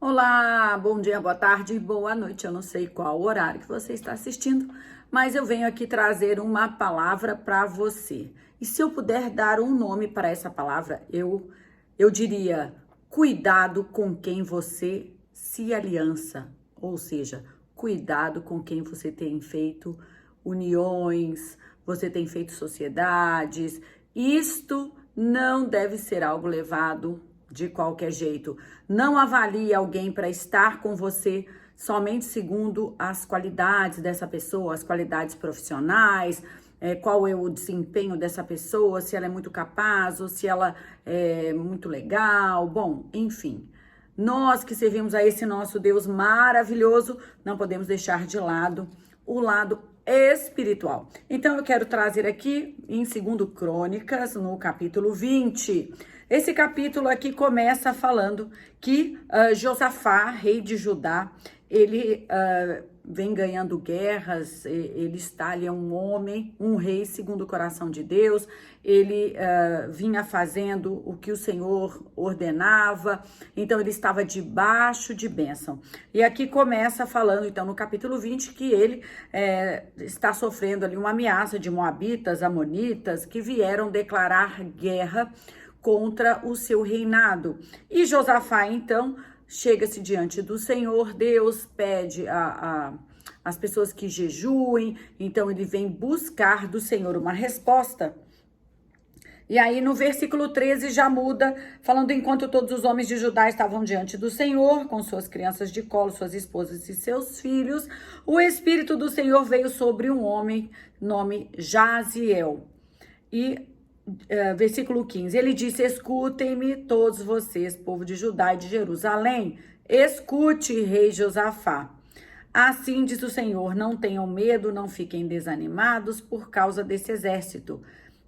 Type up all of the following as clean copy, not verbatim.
Olá, bom dia, boa tarde, boa noite. Eu não sei qual horário que você está assistindo, mas eu venho aqui trazer uma palavra para você. E se eu puder dar um nome para essa palavra, eu diria: cuidado com quem você se aliança, ou seja, cuidado com quem você tem feito uniões, você tem feito sociedades. Isto não deve ser algo levado de qualquer jeito. Não avalie alguém para estar com você somente segundo as qualidades dessa pessoa, as qualidades profissionais, qual é o desempenho dessa pessoa, se ela é muito capaz ou se ela é muito legal. Bom, enfim. Nós que servimos a esse nosso Deus maravilhoso, não podemos deixar de lado o lado espiritual. Então eu quero trazer aqui em 2 Crônicas, no capítulo 20. Esse capítulo aqui começa falando que Josafá, rei de Judá, ele vem ganhando guerras, ele está ali um homem, um rei segundo o coração de Deus, ele vinha fazendo o que o Senhor ordenava, então ele estava debaixo de bênção. E aqui começa falando, então, no capítulo 20, que ele está sofrendo ali uma ameaça de moabitas, amonitas, que vieram declarar guerra contra o seu reinado. E Josafá, então, chega-se diante do Senhor, Deus pede as pessoas que jejuem, então ele vem buscar do Senhor uma resposta. E aí no versículo 13 já muda, falando: enquanto todos os homens de Judá estavam diante do Senhor, com suas crianças de colo, suas esposas e seus filhos, o Espírito do Senhor veio sobre um homem, nome Jaziel. E versículo 15, ele disse: escutem-me todos vocês, povo de Judá e de Jerusalém, escute, rei Josafá. Assim diz o Senhor: não tenham medo, não fiquem desanimados por causa desse exército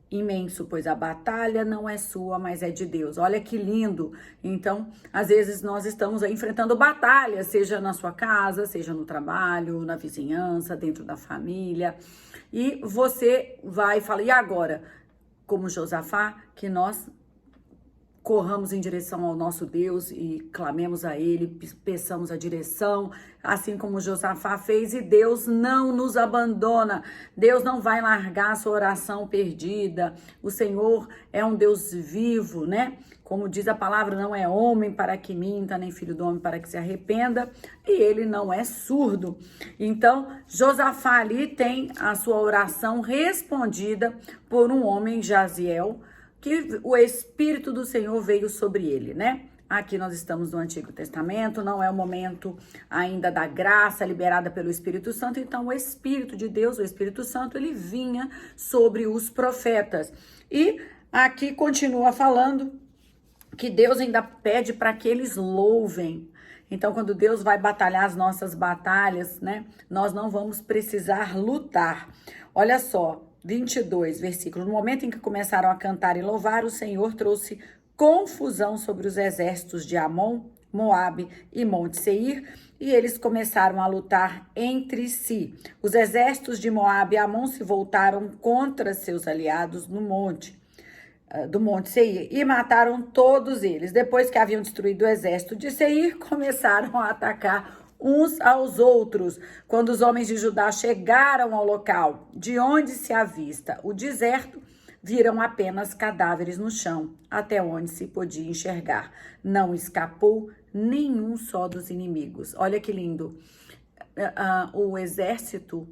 imenso, pois a batalha não é sua, mas é de Deus. Olha que lindo. Então, às vezes nós estamos aí enfrentando batalhas, seja na sua casa, seja no trabalho, na vizinhança, dentro da família, e você vai e fala: e agora? Como Josafá, que nós corramos em direção ao nosso Deus e clamemos a Ele, peçamos a direção, assim como Josafá fez, e Deus não nos abandona. Deus não vai largar a sua oração perdida. O Senhor é um Deus vivo, né? Como diz a palavra, não é homem para que minta, nem filho do homem para que se arrependa, e ele não é surdo. Então, Josafá ali tem a sua oração respondida por um homem, Jaziel, que o Espírito do Senhor veio sobre ele, né? Aqui nós estamos no Antigo Testamento, não é o momento ainda da graça liberada pelo Espírito Santo, então o Espírito de Deus, o Espírito Santo, ele vinha sobre os profetas. E aqui continua falando que Deus ainda pede para que eles louvem. Então, quando Deus vai batalhar as nossas batalhas, né, nós não vamos precisar lutar. Olha só, 22, versículo. No momento em que começaram a cantar e louvar, o Senhor trouxe confusão sobre os exércitos de Amon, Moabe e Monte Seir, e eles começaram a lutar entre si. Os exércitos de Moabe e Amon se voltaram contra seus aliados no monte do Monte Seir e mataram todos eles. Depois que haviam destruído o exército de Seir, começaram a atacar uns aos outros. Quando os homens de Judá chegaram ao local de onde se avista o deserto, viram apenas cadáveres no chão, até onde se podia enxergar. Não escapou nenhum só dos inimigos. Olha que lindo. O exército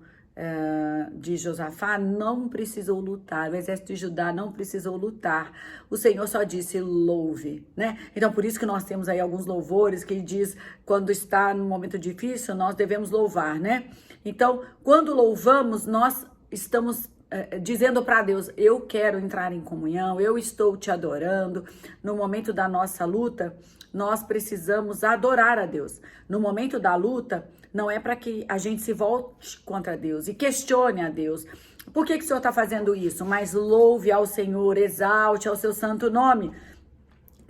de Josafá não precisou lutar, o exército de Judá não precisou lutar, o Senhor só disse louve, né? Então por isso que nós temos aí alguns louvores que diz, quando está num momento difícil, nós devemos louvar, né? Então, quando louvamos, nós estamos dizendo para Deus: eu quero entrar em comunhão, eu estou te adorando. No momento da nossa luta, nós precisamos adorar a Deus. No momento da luta, não é para que a gente se volte contra Deus e questione a Deus. Por que o Senhor está fazendo isso? Mas louve ao Senhor, exalte ao seu santo nome.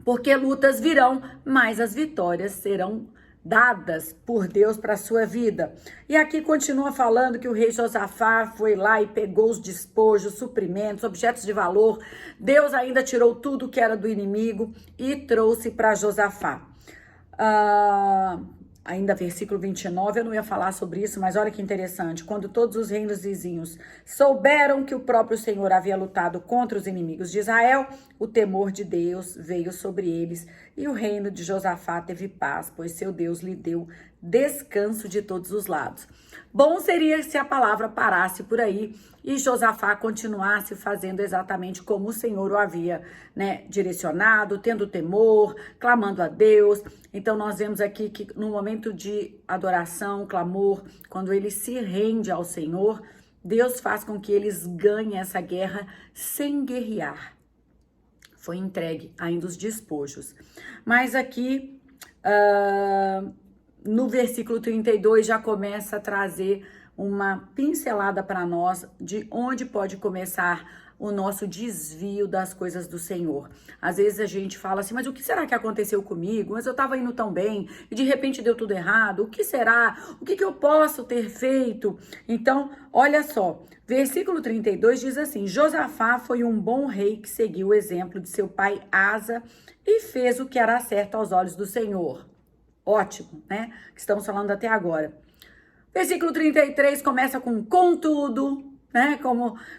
Porque lutas virão, mas as vitórias serão dadas por Deus para a sua vida. E aqui continua falando que o rei Josafá foi lá e pegou os despojos, suprimentos, objetos de valor. Deus ainda tirou tudo que era do inimigo e trouxe para Josafá. Ainda versículo 29, eu não ia falar sobre isso, mas olha que interessante. Quando todos os reinos vizinhos souberam que o próprio Senhor havia lutado contra os inimigos de Israel, o temor de Deus veio sobre eles e o reino de Josafá teve paz, pois seu Deus lhe deu descanso de todos os lados. Bom seria se a palavra parasse por aí e Josafá continuasse fazendo exatamente como o Senhor o havia, direcionado, tendo temor, clamando a Deus. Então nós vemos aqui que no momento de adoração, clamor, quando ele se rende ao Senhor, Deus faz com que eles ganhem essa guerra sem guerrear. Foi entregue ainda os despojos. Mas aqui, no versículo 32, já começa a trazer uma pincelada para nós de onde pode começar o nosso desvio das coisas do Senhor. Às vezes a gente fala assim, mas o que será que aconteceu comigo? Mas eu estava indo tão bem e de repente deu tudo errado. O que será? O que eu posso ter feito? Então, olha só, versículo 32 diz assim, Josafá foi um bom rei que seguiu o exemplo de seu pai Asa e fez o que era certo aos olhos do Senhor. Ótimo, né? Que estamos falando até agora. Versículo 33 começa com contudo, né?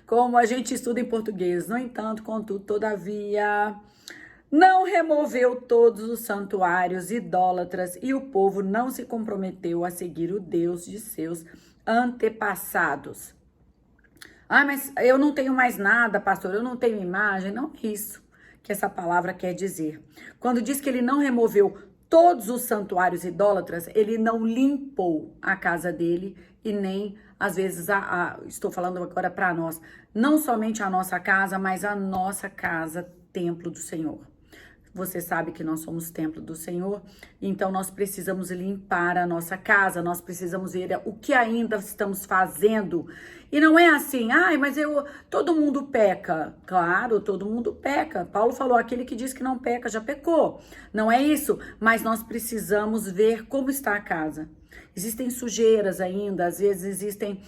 Como a gente estuda em português. No entanto, contudo, todavia, não removeu todos os santuários idólatras e o povo não se comprometeu a seguir o Deus de seus antepassados. Ah, mas eu não tenho mais nada, pastor, eu não tenho imagem. Não é isso que essa palavra quer dizer. Quando diz que ele não removeu todos os santuários idólatras, ele não limpou a casa dele e nem, às vezes, estou falando agora para nós, não somente a nossa casa, mas a nossa casa, templo do Senhor. Você sabe que nós somos templo do Senhor, então nós precisamos limpar a nossa casa, nós precisamos ver o que ainda estamos fazendo. E não é assim, mas todo mundo peca. Claro, todo mundo peca. Paulo falou, aquele que diz que não peca já pecou. Não é isso, mas nós precisamos ver como está a casa. Existem sujeiras ainda, às vezes existem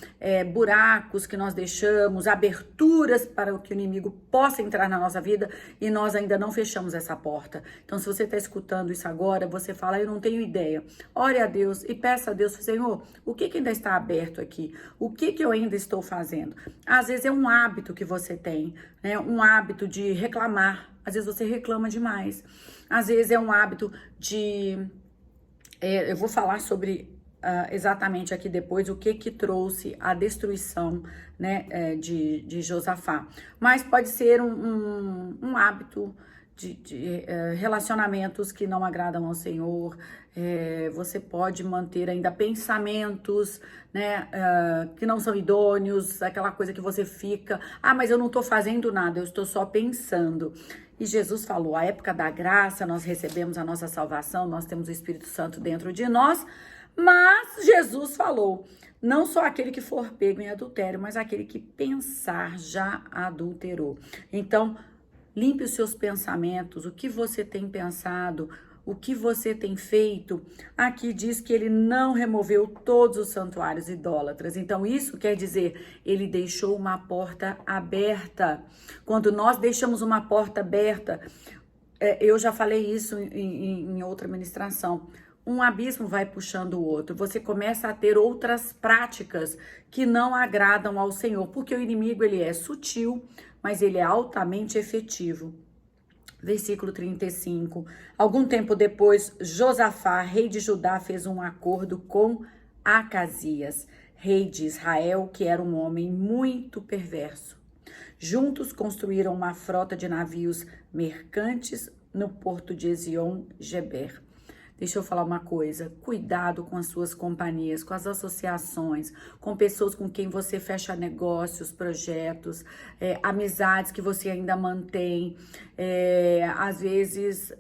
buracos que nós deixamos, aberturas para que o inimigo possa entrar na nossa vida e nós ainda não fechamos essa porta. Então, se você está escutando isso agora, você fala, eu não tenho ideia. Ore a Deus e peça a Deus, Senhor, o que ainda está aberto aqui? O que eu ainda estou fazendo? Às vezes é um hábito que você tem, né? Um hábito de reclamar. Às vezes você reclama demais. Às vezes é um hábito de... eu vou falar sobre... exatamente aqui depois o que trouxe a destruição, né, de Josafá. Mas pode ser um hábito de relacionamentos que não agradam ao Senhor. Você pode manter ainda pensamentos, né, que não são idôneos, aquela coisa que você fica, mas eu não estou fazendo nada, eu estou só pensando. E Jesus falou, a época da graça, nós recebemos a nossa salvação, nós temos o Espírito Santo dentro de nós, mas Jesus falou, não só aquele que for pego em adultério, mas aquele que pensar já adulterou. Então, limpe os seus pensamentos, o que você tem pensado, o que você tem feito. Aqui diz que ele não removeu todos os santuários idólatras. Então, isso quer dizer, ele deixou uma porta aberta. Quando nós deixamos uma porta aberta, eu já falei isso em outra ministração, um abismo vai puxando o outro. Você começa a ter outras práticas que não agradam ao Senhor, porque o inimigo ele é sutil, mas ele é altamente efetivo. Versículo 35. Algum tempo depois, Josafá, rei de Judá, fez um acordo com Acasias, rei de Israel, que era um homem muito perverso. Juntos construíram uma frota de navios mercantes no porto de Ezion-Geber. Deixa eu falar uma coisa, cuidado com as suas companhias, com as associações, com pessoas com quem você fecha negócios, projetos, amizades que você ainda mantém. Às vezes,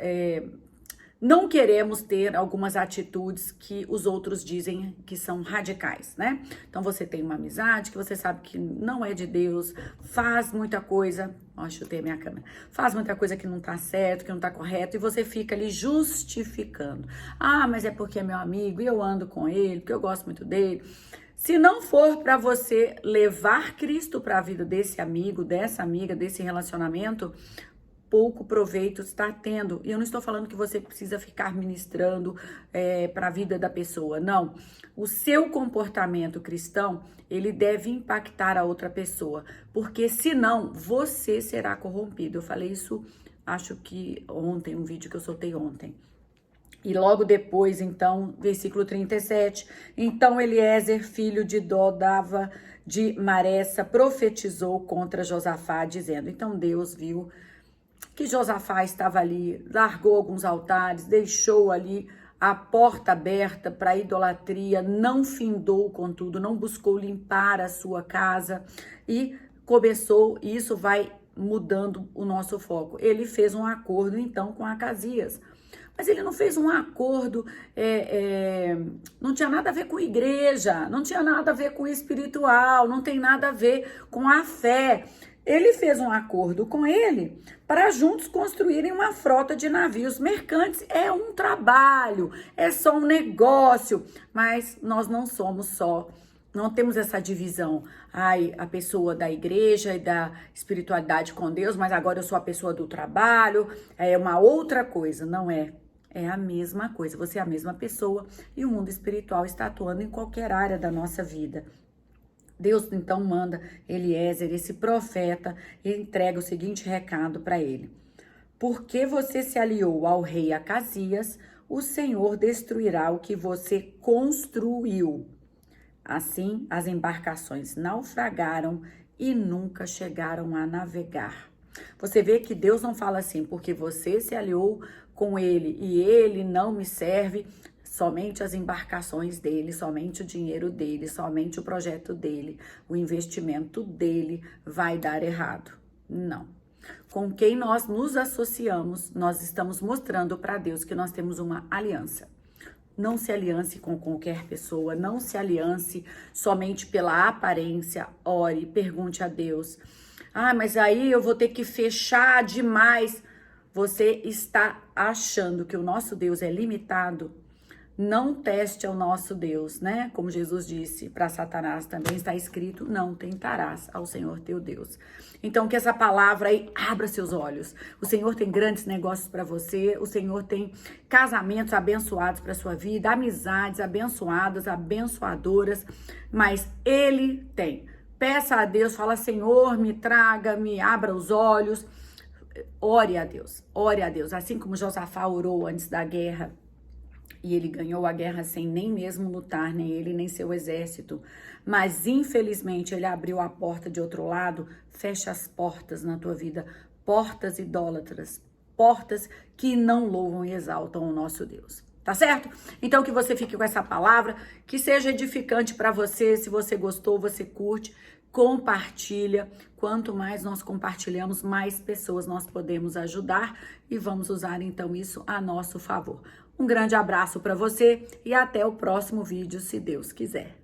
não queremos ter algumas atitudes que os outros dizem que são radicais, né? Então, você tem uma amizade que você sabe que não é de Deus, faz muita coisa... Ó, chutei a minha câmera. Faz muita coisa que não tá certo, que não tá correto, e você fica ali justificando. Mas é porque é meu amigo e eu ando com ele, porque eu gosto muito dele. Se não for para você levar Cristo para a vida desse amigo, dessa amiga, desse relacionamento, pouco proveito está tendo. E eu não estou falando que você precisa ficar ministrando para a vida da pessoa, não. O seu comportamento cristão, ele deve impactar a outra pessoa, porque senão você será corrompido. Eu falei isso, acho que ontem, um vídeo que eu soltei ontem. E logo depois, então, versículo 37, então Eliezer, filho de Dodava de Maressa, profetizou contra Josafá, dizendo, então Deus viu que Josafá estava ali, largou alguns altares, deixou ali a porta aberta para a idolatria, não findou, contudo, não buscou limpar a sua casa e começou, e isso vai mudando o nosso foco. Ele fez um acordo, então, com Acasias. Mas ele não fez um acordo, não tinha nada a ver com igreja, não tinha nada a ver com espiritual, não tem nada a ver com a fé. Ele fez um acordo com ele para juntos construírem uma frota de navios mercantes. É um trabalho, é só um negócio, mas nós não somos só, não temos essa divisão. Ai, a pessoa da igreja e da espiritualidade com Deus, mas agora eu sou a pessoa do trabalho, é uma outra coisa, não é? É a mesma coisa, você é a mesma pessoa e o mundo espiritual está atuando em qualquer área da nossa vida. Deus então manda Eliezer, esse profeta, e entrega o seguinte recado para ele. Porque você se aliou ao rei Acasias, o Senhor destruirá o que você construiu. Assim, as embarcações naufragaram e nunca chegaram a navegar. Você vê que Deus não fala assim, porque você se aliou com ele e ele não me serve, somente as embarcações dele, somente o dinheiro dele, somente o projeto dele, o investimento dele vai dar errado. Não. Com quem nós nos associamos, nós estamos mostrando para Deus que nós temos uma aliança. Não se aliance com qualquer pessoa, não se aliance somente pela aparência, ore, pergunte a Deus. Ah, mas aí eu vou ter que fechar demais. Você está achando que o nosso Deus é limitado? Não teste ao nosso Deus, né? Como Jesus disse para Satanás, também está escrito, não tentarás ao Senhor teu Deus. Então, que essa palavra aí abra seus olhos. O Senhor tem grandes negócios para você, o Senhor tem casamentos abençoados para sua vida, amizades abençoadas, abençoadoras, mas Ele tem. Peça a Deus, fala, Senhor, me traga, me abra os olhos. Ore a Deus. Assim como Josafá orou antes da guerra, e ele ganhou a guerra sem nem mesmo lutar, nem ele, nem seu exército. Mas, infelizmente, ele abriu a porta de outro lado. Fecha as portas na tua vida. Portas idólatras. Portas que não louvam e exaltam o nosso Deus. Tá certo? Então, que você fique com essa palavra. Que seja edificante para você. Se você gostou, você curte. Compartilha. Quanto mais nós compartilhamos, mais pessoas nós podemos ajudar. E vamos usar, então, isso a nosso favor. Um grande abraço para você e até o próximo vídeo, se Deus quiser.